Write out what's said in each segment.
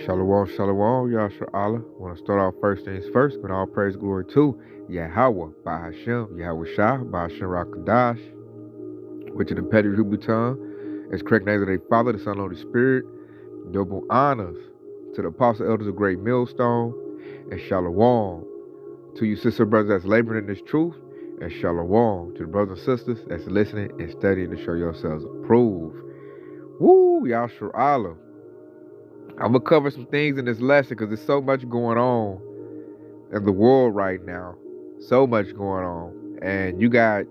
Shalom, shalom, Yashar Allah. Want to start off first things first, with all praise, glory to Yahweh, by Hashem, Yahweh Shah, by Hashem Rakadash, which in the Petty Rubutan, as correct names of their Father, the Son, and Holy Spirit. Double honors to the apostle elders of Great Millstone, and shalom to you sister brothers that's laboring in this truth, and shalom to the brothers and sisters that's listening and studying to show yourselves approved. Woo, Yashar Allah. I'm going to cover some things in this lesson because there's so much going on in the world right now. So much going on. And you got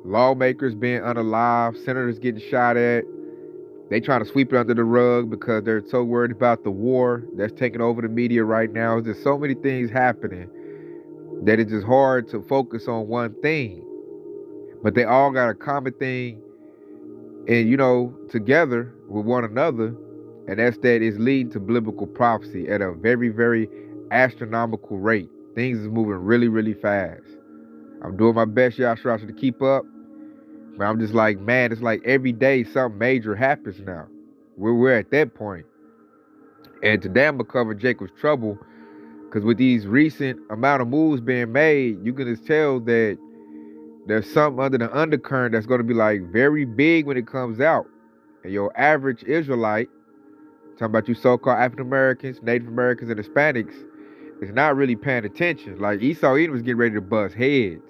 lawmakers being unalive, senators getting shot at. They trying to sweep it under the rug because they're so worried about the war that's taking over the media right now. There's so many things happening that it's just hard to focus on one thing. But they all got a common thing and, together with one another. And that's that it's leading to biblical prophecy at a very, very astronomical rate. Things is moving really, really fast. I'm doing my best, Yashar, to keep up. But I'm just like, man, it's like every day something major happens now. We're at that point. And today I'm going to cover Jacob's trouble. Because with these recent amount of moves being made, you can just tell that there's something under the undercurrent that's going to be like very big when it comes out. And your average Israelite, talking about you so-called African Americans, Native Americans, and Hispanics, is not really paying attention. Like Esau Edom was getting ready to bust heads.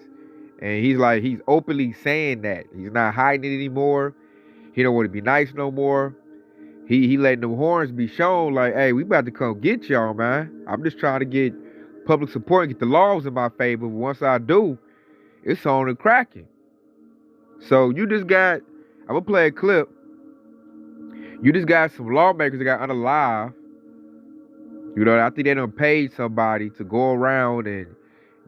And he's openly saying that. He's not hiding it anymore. He don't want to be nice no more. He letting them horns be shown like, hey, we about to come get y'all, man. I'm just trying to get public support and get the laws in my favor. But once I do, it's on and cracking. So I'm going to play a clip. You just got some lawmakers that got unalive. I think they done paid somebody to go around and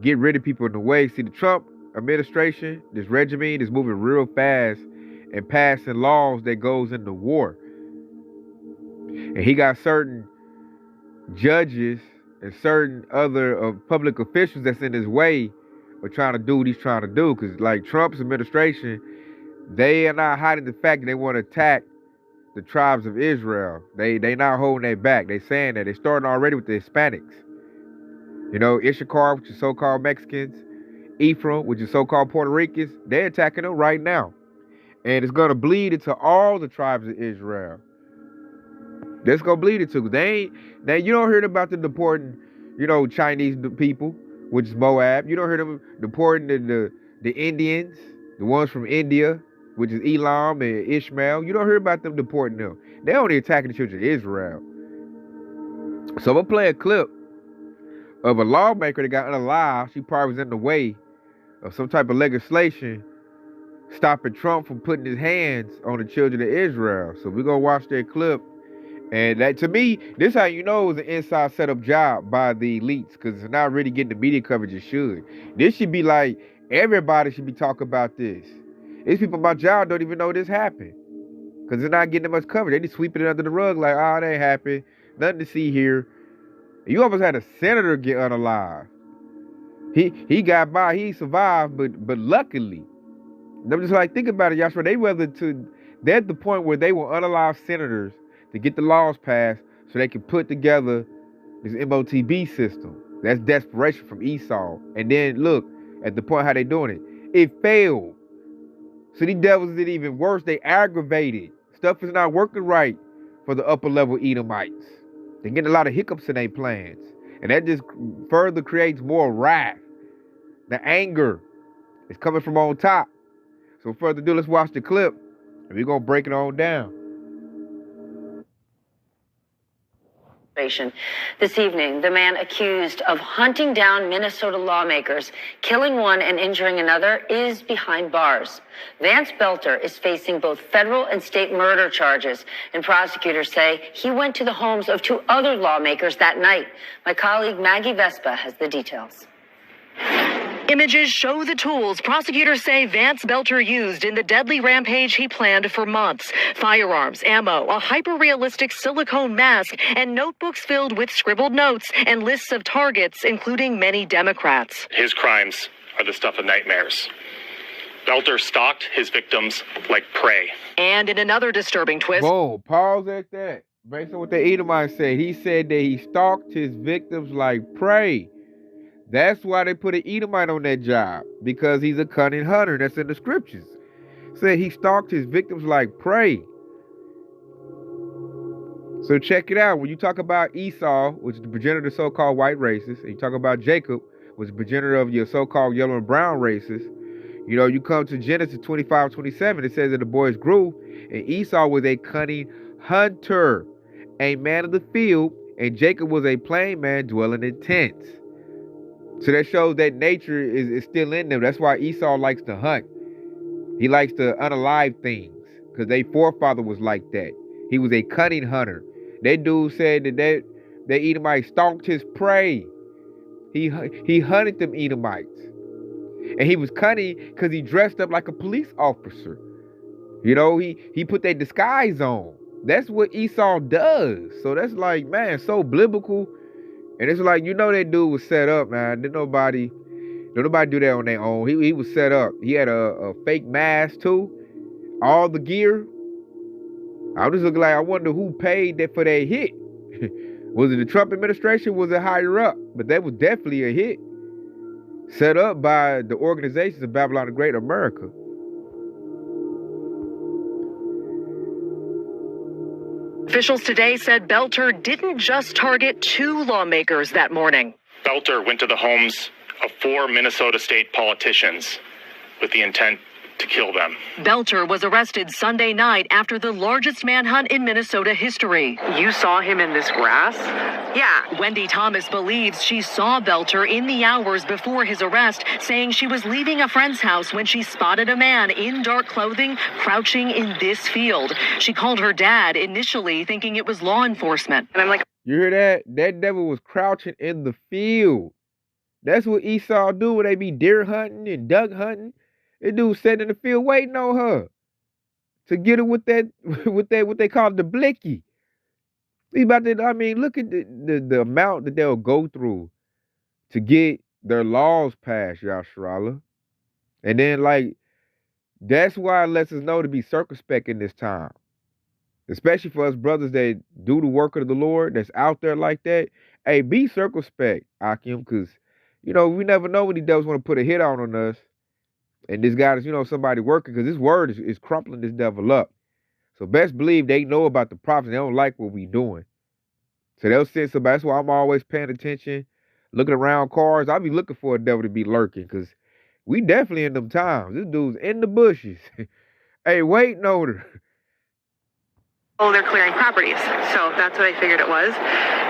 get rid of people in the way. See, the Trump administration, this regime is moving real fast and passing laws that goes into war. And he got certain judges and certain other public officials that's in his way of trying to do what he's trying to do. Because like Trump's administration, they are not hiding the fact that they want to attack the tribes of Israel. They not holding that back. They saying that. They starting already with the Hispanics. Issachar, which is so-called Mexicans, Ephraim, which is so-called Puerto Ricans, they're attacking them right now. And it's going to bleed into all the tribes of Israel. That's going to bleed into. You don't hear about them deporting, Chinese people, which is Moab. You don't hear them deporting the Indians, the ones from India, which is Elam and Ishmael. You don't hear about them deporting them. They're only attacking the children of Israel. So I'm going to play a clip of a lawmaker that got unalive. She probably was in the way of some type of legislation stopping Trump from putting his hands on the children of Israel. So we're going to watch that clip. And that, to me, this is how you know it's an inside setup job by the elites, because it's not really getting the media coverage it should. This should be like, everybody should be talking about this. These people about y'all don't even know this happened. Because they're not getting much coverage. They just sweeping it under the rug like, oh, it ain't happened. Nothing to see here. You almost had a senator get unalive. He got by. He survived, but luckily. I'm just like, think about it, Yashua. They're at the point where they will unalive senators to get the laws passed so they can put together this MOTB system. That's desperation from Esau. And then look at the point how they doing it. It failed. So these devils did even worse. They aggravated. Stuff is not working right for the upper level Edomites. They're getting a lot of hiccups in their plans. And that just further creates more wrath. The anger is coming from on top. So further ado, let's watch the clip. And we're going to break it on down. This evening, the man accused of hunting down Minnesota lawmakers, killing one and injuring another, is behind bars. Vance Belter is facing both federal and state murder charges, and prosecutors say he went to the homes of two other lawmakers that night. My colleague Maggie Vespa has the details. Images show the tools prosecutors say Vance Belter used in the deadly rampage he planned for months. Firearms, ammo, a hyper-realistic silicone mask, and notebooks filled with scribbled notes and lists of targets, including many Democrats. His crimes are the stuff of nightmares. Belter stalked his victims like prey. And in another disturbing twist... Whoa, pause at that. Based on what the Edomite said, he said that he stalked his victims like prey. That's why they put an Edomite on that job, because he's a cunning hunter. That's in the scriptures. Said he stalked his victims like prey. So check it out. When you talk about Esau, which is the progenitor of the so-called white races, and you talk about Jacob, which is the progenitor of your so-called yellow and brown races, you know, you come to Genesis 25:27, it says that the boys grew, and Esau was a cunning hunter, a man of the field, and Jacob was a plain man dwelling in tents. So that shows that nature is still in them. That's why Esau likes to hunt. He likes to unalive things, because their forefather was like that. He was a cunning hunter. That dude said that Edomite stalked his prey. He hunted them Edomites. And he was cunning because he dressed up like a police officer. You know, he put that disguise on. That's what Esau does. So that's like, man, so biblical. And it's like, you know, that dude was set up, man. Didn't nobody do that on their own. He was set up. He had a fake mask too. All the gear. I was just looking like, I wonder who paid that for that hit. Was it the Trump administration? Was it higher up? But that was definitely a hit. Set up by the organizations of Babylon the Great America. Officials today said Belter didn't just target 2 lawmakers that morning. Belter went to the homes of 4 Minnesota state politicians with the intent to kill them. Belter was arrested Sunday night after the largest manhunt in Minnesota history. You saw him in this grass? Yeah. Wendy Thomas believes she saw Belter in the hours before his arrest, saying she was leaving a friend's house when she spotted a man in dark clothing crouching in this field. She called her dad, initially thinking it was law enforcement. And I'm like, you hear that? That devil was crouching in the field. That's what Esau do when they be deer hunting and duck hunting. That dude sitting in the field waiting on her to get her with that what they call the blicky. He about to, I mean, look at the amount that they'll go through to get their laws passed, Yasharala. And then, like, that's why it lets us know to be circumspect in this time. Especially for us brothers that do the work of the Lord, that's out there like that. Hey, be circumspect, Akim, because, you know, we never know when he does want to put a hit on us. And this guy is, you know, somebody working, because this word is crumpling this devil up. So best believe they know about the prophets. They don't like what we doing. So they'll send somebody. That's why I'm always paying attention, looking around cars. I'll be looking for a devil to be lurking, because we definitely in them times. This dude's in the bushes. Hey, waiting on her. oh, they're clearing properties. So that's what I figured it was.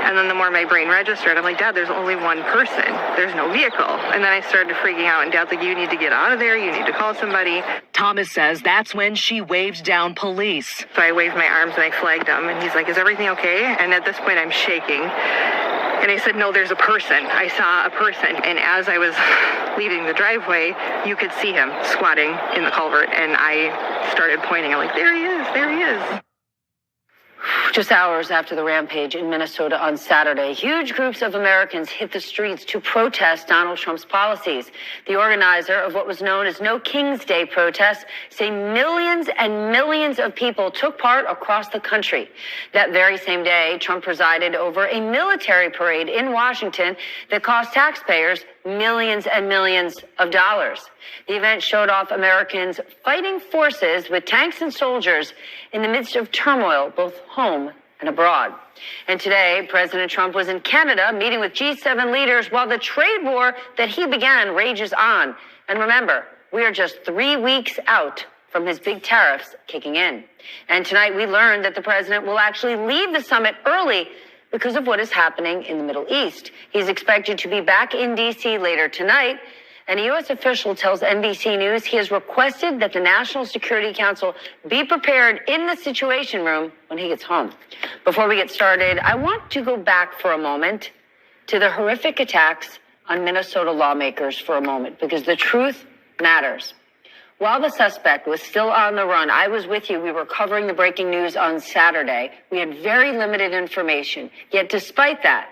And then the more my brain registered, I'm like, Dad, there's only one person. There's no vehicle. And then I started freaking out. And Dad's like, you need to get out of there. You need to call somebody. Thomas says that's when she waved down police. So I waved my arms and I flagged him. And he's like, is everything okay? And at this point, I'm shaking. And I said, no, there's a person. I saw a person. And as I was leaving the driveway, you could see him squatting in the culvert. And I started pointing. I'm like, there he is. There he is. Just hours after the rampage in Minnesota on Saturday, huge groups of Americans hit the streets to protest Donald Trump's policies. The organizer of what was known as No King's Day protests say millions and millions of people took part across the country. That very same day, Trump presided over a military parade in Washington that cost taxpayers millions and millions of dollars. The event showed off Americans fighting forces with tanks and soldiers in the midst of turmoil, both home and abroad. And today, President Trump was in Canada meeting with G7 leaders while the trade war that he began rages on. And remember, we are just 3 weeks out from his big tariffs kicking in. And tonight we learned that the president will actually leave the summit early because of what is happening in the Middle East. He's expected to be back in D.C. later tonight. And a U.S. official tells NBC News he has requested that the National Security Council be prepared in the Situation Room when he gets home. Before we get started, I want to go back for a moment to the horrific attacks on Minnesota lawmakers for a moment, because the truth matters. While the suspect was still on the run, I was with you. We were covering the breaking news on Saturday. We had very limited information. Yet despite that,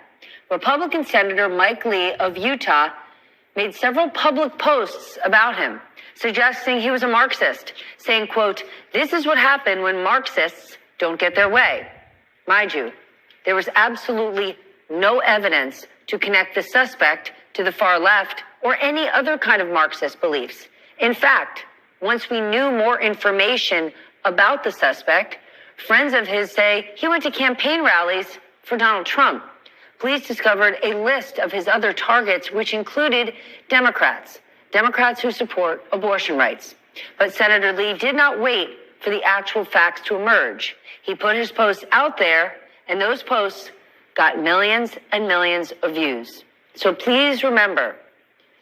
Republican Senator Mike Lee of Utah made several public posts about him, suggesting he was a Marxist, saying, quote, "This is what happened when Marxists don't get their way." Mind you, there was absolutely no evidence to connect the suspect to the far left or any other kind of Marxist beliefs. In fact, once we knew more information about the suspect, friends of his say he went to campaign rallies for Donald Trump. Police discovered a list of his other targets, which included Democrats who support abortion rights. But Senator Lee did not wait for the actual facts to emerge. He put his posts out there, and those posts got millions and millions of views. So please remember,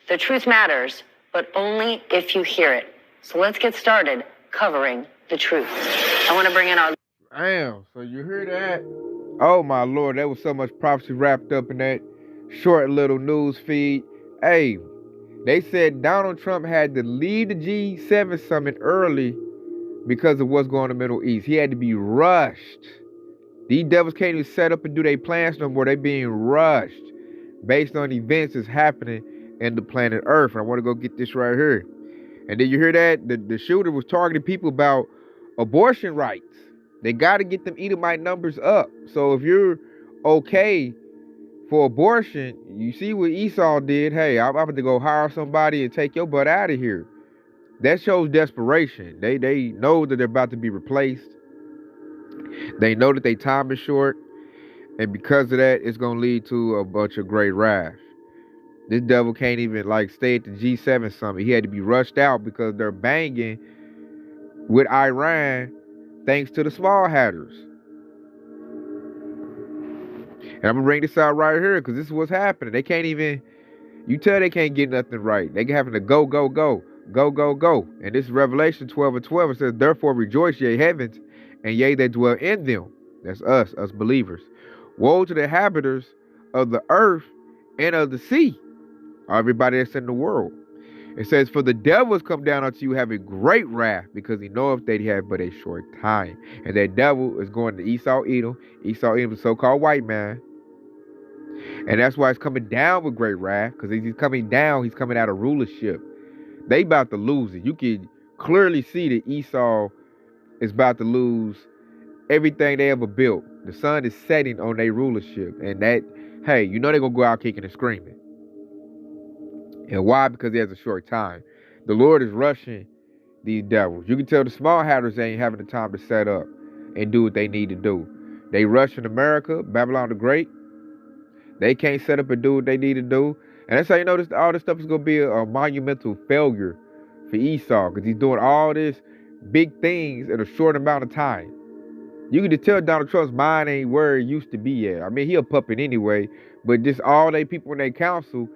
the truth matters, but only if you hear it. So let's get started covering the truth. I want to bring in our... Damn, so you hear that? Oh my Lord, there was so much prophecy wrapped up in that short little news feed. Hey, they said Donald Trump had to leave the G7 summit early because of what's going on in the Middle East. He had to be rushed. These devils can't even set up and do their plans no more. They being rushed based on events that's happening in the planet Earth. And I want to go get this right here. And did you hear that? The shooter was targeting people about abortion rights. They got to get them Edomite numbers up. So if you're okay for abortion, you see what Esau did. Hey, I'm about to go hire somebody and take your butt out of here. That shows desperation. They know that they're about to be replaced. They know that their time is short. And because of that, it's going to lead to a bunch of great wrath. This devil can't even stay at the G7 summit. He had to be rushed out because they're banging with Iran thanks to the small hatters. And I'm going to bring this out right here because this is what's happening. They can't even, you tell they can't get nothing right. They having to go. And this is Revelation 12:12. It says, therefore rejoice, ye heavens, and ye that dwell in them. That's us believers. Woe to the inhabitants of the earth and of the sea, everybody that's in the world. It says, for the devil has come down unto you having great wrath, because he knoweth that he hath but a short time. And that devil is going to Esau Edom. Esau Edom is a so-called white man. And that's why he's coming down with great wrath, because he's coming down, he's coming out of rulership. They about to lose it. You can clearly see that Esau is about to lose everything they ever built. The sun is setting on their rulership. And that, hey, you know they're going to go out kicking and screaming. And why? Because he has a short time. The Lord is rushing these devils. You can tell the small hatters ain't having the time to set up and do what they need to do. They rushing America, Babylon the Great. They can't set up and do what they need to do. And that's how you know all this stuff is going to be a monumental failure for Esau, because he's doing all this big things in a short amount of time. You can just tell Donald Trump's mind ain't where it used to be at. I mean, he a puppet anyway, but just all they people in their council,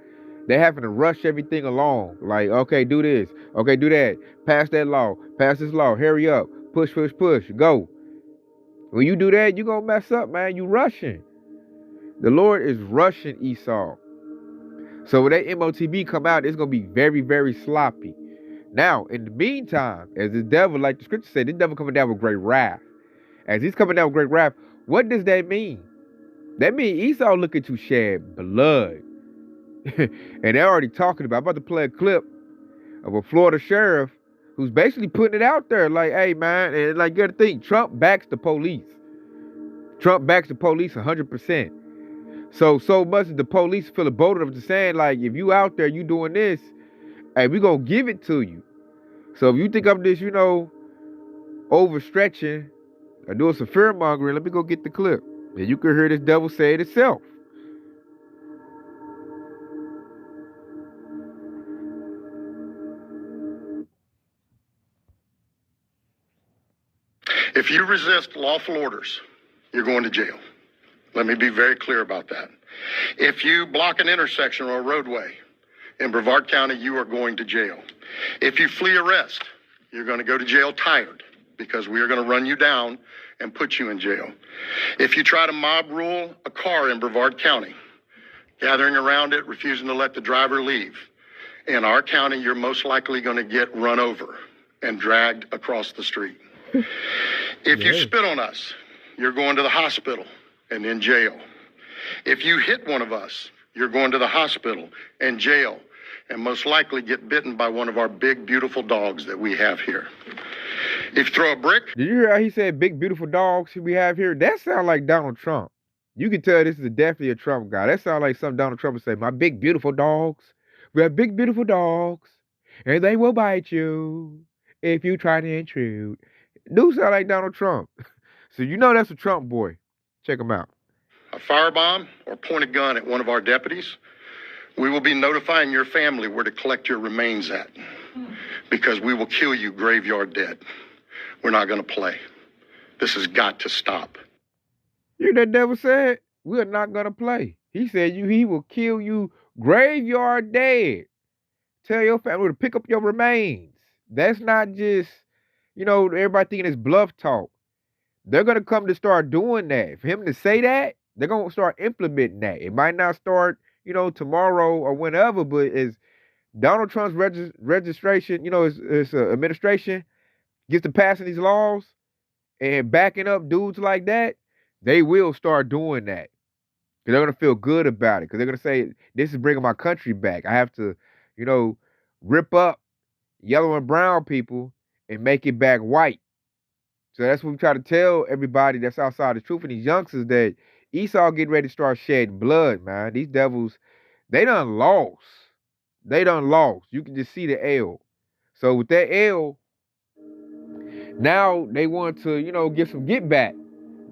they're having to rush everything along. Like, okay, do this. Okay, do that. Pass that law. Pass this law. Hurry up. Push. Go. When you do that, you're going to mess up, man. You rushing. The Lord is rushing Esau. So when that MOTB come out, it's going to be very, very sloppy. Now, in the meantime, as the devil, like the scripture said, this devil coming down with great wrath. As he's coming down with great wrath, what does that mean? That means Esau looking to shed blood. And they're already talking about, I'm about to play a clip of a Florida sheriff who's basically putting it out there like, hey, man, and like, you gotta think, Trump backs the police. Trump backs the police 100%. So much that the police feel bold enough to saying, like, if you out there, you doing this, hey, we gonna give it to you. So if you think I'm just, overstretching or doing some fear mongering, let me go get the clip. And you can hear this devil say it itself. If you resist lawful orders, you're going to jail. Let me be very clear about that. If you block an intersection or a roadway in Brevard County, you are going to jail. If you flee arrest, you're going to go to jail tired, because we are going to run you down and put you in jail. If you try to mob rule a car in Brevard County, gathering around it, refusing to let the driver leave, in our county, you're most likely going to get run over and dragged across the street. If you spit on us, you're going to the hospital and in jail. If you hit one of us, you're going to the hospital and jail, and most likely get bitten by one of our big, beautiful dogs that we have here. If you throw a brick, Did you hear how he said big beautiful dogs we have here? That sounds like Donald Trump. You can tell this is definitely a Trump guy. That sounds like something Donald Trump would say. My big beautiful dogs. We have big beautiful dogs. And they will bite you if you try to intrude. Dude sound like Donald Trump. So you know that's a Trump boy. Check him out. a firebomb, or point a gun at one of our deputies, we will be notifying your family where to collect your remains at, because we will kill you graveyard dead. We're not going to play. This has got to stop. You hear that devil said? We're not going to play. He said he will kill you graveyard dead. Tell your family to pick up your remains. That's not just, everybody thinking it's bluff talk. They're going to come to start doing that. For him to say that, they're going to start implementing that. It might not start, tomorrow or whenever, but as Donald Trump's registration, his administration gets to passing these laws and backing up dudes like that, they will start doing that. Because they're going to feel good about it. Because they're going to say, this is bringing my country back. I have to, rip up yellow and brown people and make it back white. So that's what we try to tell everybody that's outside the truth and these youngsters, that Esau getting ready to start shedding blood, man. These devils, they done lost. They done lost. You can just see the L. So with that L, now they want to, get some get back.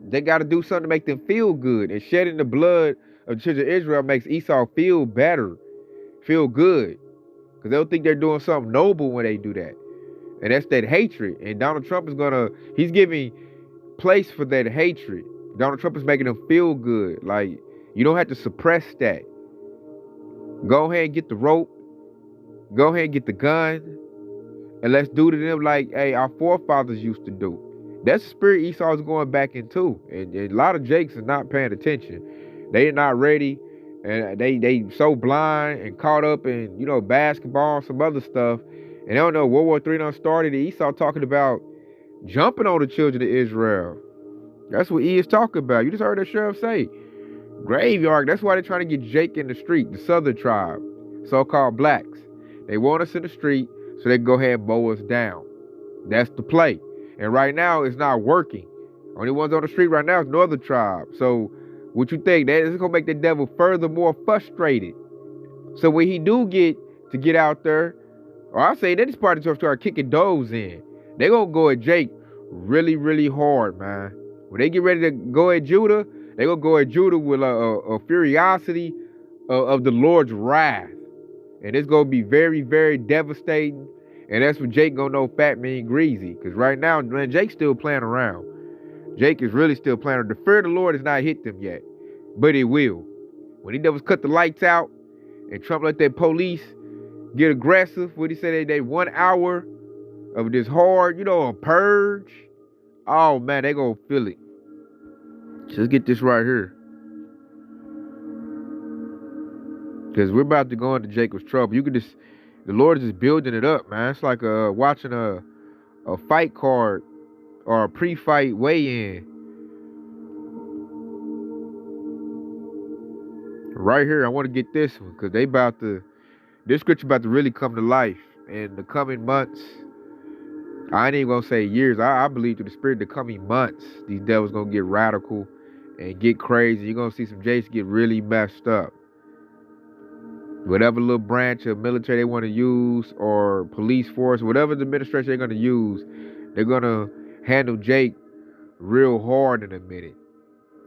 They got to do something to make them feel good. And shedding the blood of the children of Israel makes Esau feel better, feel good. Because they'll think they're doing something noble when they do that. And that's that hatred. And Donald Trump is he's giving place for that hatred. Donald Trump is making them feel good. Like, you don't have to suppress that. Go ahead and get the rope. Go ahead and get the gun. And let's do to them like, hey, our forefathers used to do. That's the spirit Esau is going back into. And a lot of Jakes are not paying attention. They're not ready. And they so blind and caught up in, basketball and some other stuff. And they don't know World War III done started. And Esau talking about jumping on the children of Israel. That's what he is talking about. You just heard that sheriff say. Graveyard. That's why they're trying to get Jake in the street, the southern tribe, so-called blacks. They want us in the street so they can go ahead and mow us down. That's the play. And right now, it's not working. Only ones on the street right now is Northern tribe. So what you think? That is going to make the devil furthermore frustrated. So when he do get out there, or I say that this party to start kicking doors in, they going to go at Jake really, really hard, man. When they get ready to go at Judah, they going to go at Judah with a furiosity of the Lord's wrath. And it's going to be very, very devastating. And that's when Jake going to know fat mean greasy. Because right now, man, Jake's still playing around. Jake is really still playing. The fear of the Lord has not hit them yet. But it will. When he devils cut the lights out and Trump let that police get aggressive, what he said, they 1 hour of this hard, a purge. Oh, man, they going to feel it. Let's get this right here. Because we're about to go into Jacob's trouble. You can just, the Lord is just building it up, man. It's like watching a fight card or a pre-fight weigh-in. Right here, I want to get this one because this scripture about to really come to life in the coming months. I ain't even going to say years. I believe through the spirit the coming months, these devils going to get radical and get crazy. You're going to see some Jays get really messed up. Whatever little branch of military they want to use or police force, whatever the administration they're going to use, they're going to handle Jake real hard in a minute.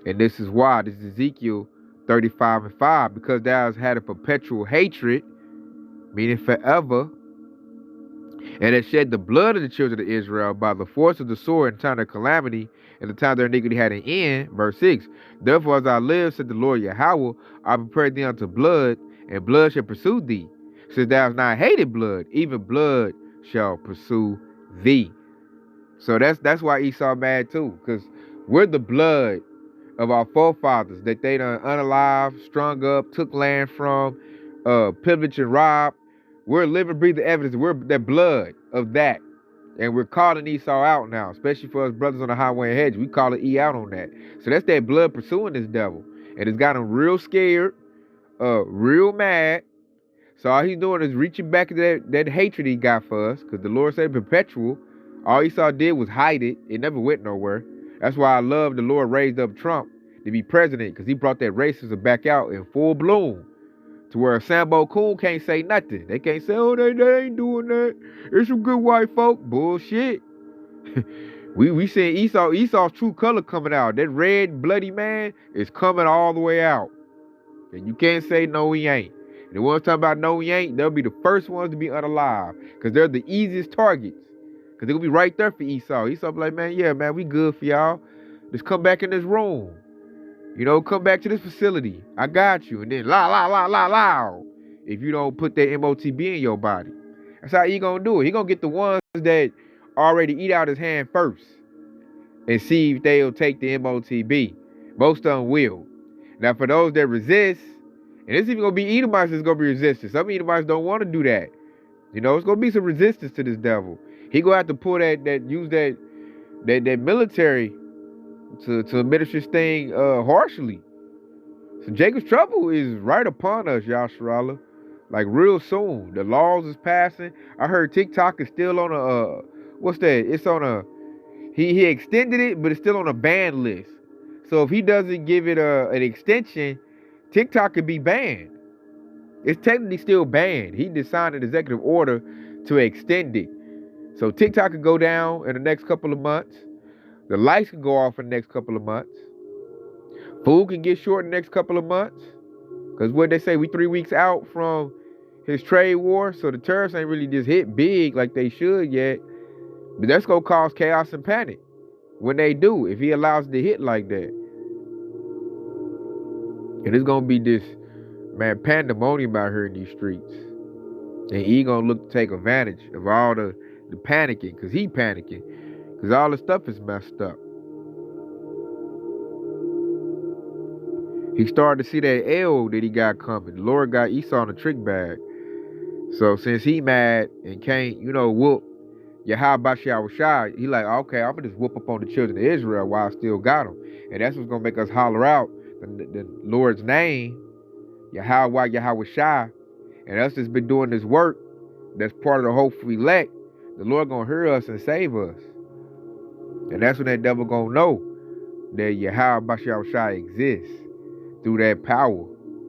And this is why. This is Ezekiel 35:5. Because thou hast had a perpetual hatred, meaning forever, and has shed the blood of the children of Israel by the force of the sword in time of calamity, and the time their iniquity had an end. Verse 6. Therefore, as I live, said the Lord Yahweh, I prepare thee unto blood, and blood shall pursue thee. Since thou hast not hated blood, even blood shall pursue thee. So that's why Esau mad too, because we're the blood of our forefathers that they done unalive, strung up, took land from, pillaged and robbed. We're living, breathing evidence. We're that blood of that. And we're calling Esau out now, especially for us brothers on the highway and hedge. We call it E out on that. So that's that blood pursuing this devil. And it's got him real scared, real mad. So all he's doing is reaching back to that hatred he got for us, because the Lord said perpetual. All Esau did was hide it. It never went nowhere. That's why I love the Lord raised up Trump to be president, because he brought that racism back out in full bloom. To where Sambo Coon can't say nothing. They can't say, oh, they ain't doing that. It's some good white folk. Bullshit. we seeing Esau's true color coming out. That red bloody man is coming all the way out. And you can't say no he ain't. And the ones talking about no he ain't, they'll be the first ones to be unalive. Because they're the easiest targets. Because they'll be right there for Esau. Esau be like, man, yeah, man, we good for y'all. Just come back in this room. You know, come back to this facility. I got you. And then la. If you don't put that MOTB in your body. That's how he gonna do it. He gonna get the ones that already eat out his hand first. And see if they'll take the MOTB. Most of them will. Now for those that resist, and it's even gonna be Edomites that's gonna be resistant. Some Edomites don't want to do that. You know, it's gonna be some resistance to this devil. He gonna have to pull use that military to administer this thing harshly. So Jacob's trouble is right upon us, Yasharala. Like real soon. The laws is passing. I heard TikTok is still on a what's that? It's on a he extended it, but it's still on a ban list. So if he doesn't give it an extension, TikTok could be banned. It's technically still banned. He just signed an executive order to extend it. So TikTok could go down in the next couple of months. The lights can go off in the next couple of months. Food can get short in the next couple of months. Because what they say, we 3 weeks out from his trade war. So the tariffs ain't really just hit big like they should yet. But that's going to cause chaos and panic when they do, if he allows it to hit like that. And it's going to be this, man, pandemonium out here in these streets. And he going to look to take advantage of all the panicking, because he panicking. Because all the stuff is messed up. He started to see that L that he got coming. The Lord got Esau in a trick bag. So since he mad and can't, whoop Yahweh Shai, he like, okay, I'm going to just whoop up on the children of Israel while I still got them. And that's what's going to make us holler out the Lord's name, Yahweh Shai. And us that's been doing this work, that's part of the hopeful elect, the Lord going to hear us and save us. And that's when that devil going to know that Yahweh Shai exists. Through that power,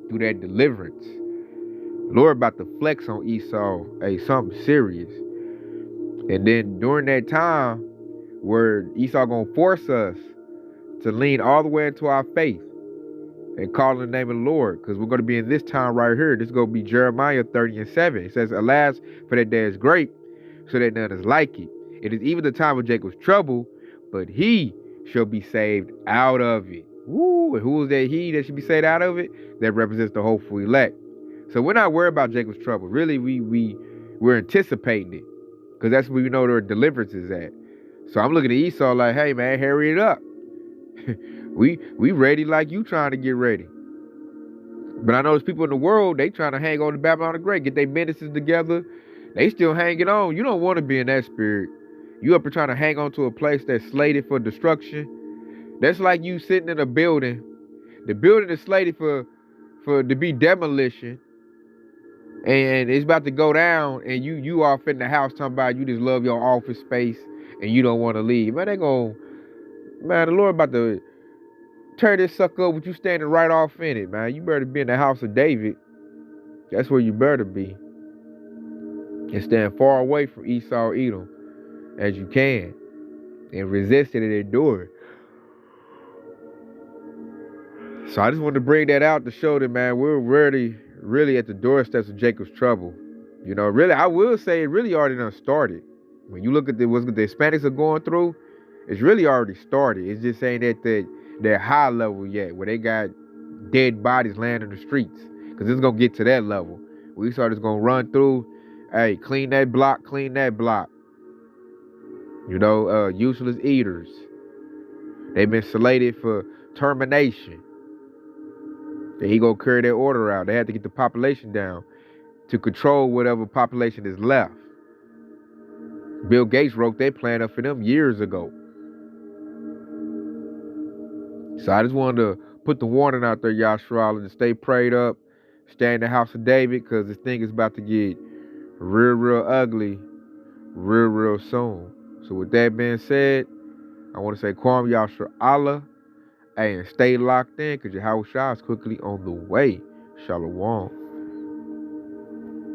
through that deliverance. The Lord about to flex on Esau, something serious. And then during that time where Esau gonna force us to lean all the way into our faith and call in the name of the Lord, because we're going to be in this time right here. This is going to be Jeremiah 30:7. It says, alas, for that day is great, so that none is like it. It is even the time of Jacob's trouble, but he shall be saved out of it. Woo, and who is that he that should be saved out of it? That represents the hopeful elect. So we're not worried about Jacob's trouble. Really, we're anticipating it. Because that's where we know their deliverance is at. So I'm looking at Esau like, hey man, hurry it up. we ready like you trying to get ready. But I know there's people in the world, they trying to hang on to Babylon the Great, get their medicines together. They still hanging on. You don't want to be in that spirit. You up here trying to hang on to a place that's slated for destruction. That's like you sitting in a building. The building is slated for to be demolition. And it's about to go down, and you off in the house talking about you just love your office space and you don't want to leave. Man, the Lord about to tear this sucker up with you standing right off in it, man. You better be in the house of David. That's where you better be. And stand far away from Esau, Edom as you can. And resist it and endure it. So I just wanted to bring that out to show that, man, we're really at the doorsteps of Jacob's trouble. Really, I will say it really already done started. When you look at what the Hispanics are going through, it's really already started. It's just saying that they're high level yet, where they got dead bodies laying in the streets. Because it's going to get to that level. We start just going to run through, hey, clean that block. Useless eaters. They've been slated for termination. And he gonna carry that order out. They had to get the population down to control whatever population is left. Bill Gates wrote that plan up for them years ago. So I just wanted to put the warning out there, Yashar, to stay prayed up, stay in the house of David, because this thing is about to get real ugly real soon. So with that being said, I want to say Kwam Yasha Allah. Hey, and stay locked in because Yahweh Shah is quickly on the way. Shalom.